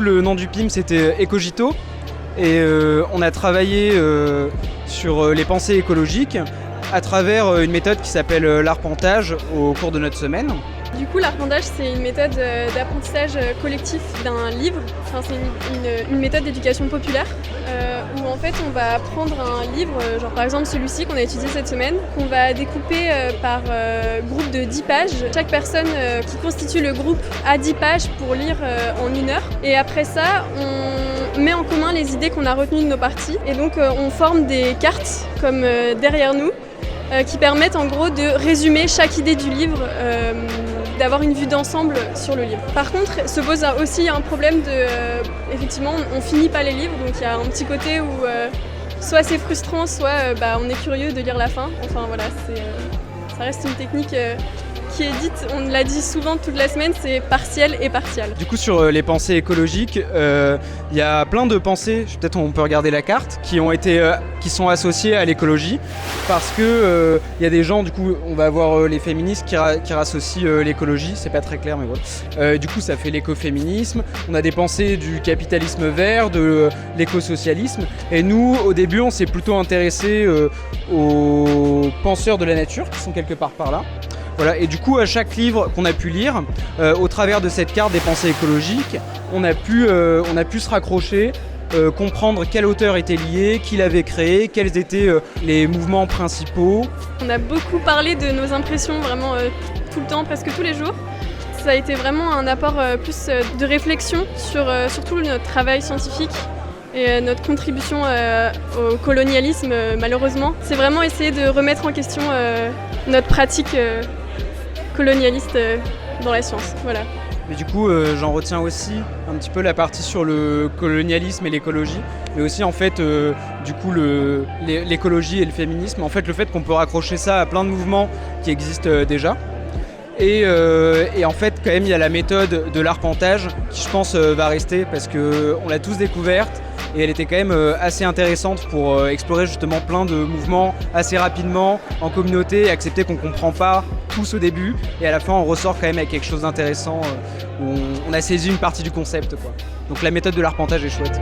le nom du PIM c'était Ecogito et on a travaillé sur les pensées écologiques à travers une méthode qui s'appelle l'arpentage au cours de notre semaine. Du coup, l'arpentage, c'est une méthode d'apprentissage collectif d'un livre. Enfin, c'est une méthode d'éducation populaire où en fait on va prendre un livre, genre par exemple celui-ci qu'on a utilisé cette semaine, qu'on va découper par groupe de 10 pages. Chaque personne qui constitue le groupe a 10 pages pour lire en 1 heure. Et après ça, on met en commun les idées qu'on a retenues de nos parties. Et donc on forme des cartes comme derrière nous qui permettent en gros de résumer chaque idée du livre, d'avoir une vue d'ensemble sur le livre. Par contre, se pose aussi un problème de, effectivement, on finit pas les livres, donc il y a un petit côté où soit c'est frustrant, soit on est curieux de lire la fin. Enfin voilà, ça reste une technique qui est dite, on l'a dit souvent toute la semaine, c'est partiel et partial. Du coup sur les pensées écologiques, il y a plein de pensées, peut-être on peut regarder la carte, qui sont associées à l'écologie, parce que il y a des gens, du coup on va avoir les féministes qui rassocient l'écologie, c'est pas très clair mais voilà. Du coup ça fait l'écoféminisme, on a des pensées du capitalisme vert, de l'écosocialisme, et nous au début on s'est plutôt intéressé aux penseurs de la nature qui sont quelque part par là. Voilà, et du coup, à chaque livre qu'on a pu lire, au travers de cette carte des pensées écologiques, on a pu se raccrocher, comprendre quel auteur était lié, qui l'avait créé, quels étaient les mouvements principaux. On a beaucoup parlé de nos impressions vraiment tout le temps, presque tous les jours. Ça a été vraiment un apport plus de réflexion sur surtout notre travail scientifique et notre contribution au colonialisme, malheureusement. C'est vraiment essayer de remettre en question notre pratique colonialiste dans la science. Voilà. Mais du coup, j'en retiens aussi un petit peu la partie sur le colonialisme et l'écologie, mais aussi en fait, du coup, l'écologie et le féminisme. En fait, le fait qu'on peut raccrocher ça à plein de mouvements qui existent déjà. Et en fait, quand même, il y a la méthode de l'arpentage qui, je pense, va rester parce qu'on l'a tous découverte et elle était quand même assez intéressante pour explorer justement plein de mouvements assez rapidement en communauté et accepter qu'on ne comprend pas tous au début et à la fin on ressort quand même avec quelque chose d'intéressant où on a saisi une partie du concept, quoi. Donc la méthode de l'arpentage est chouette.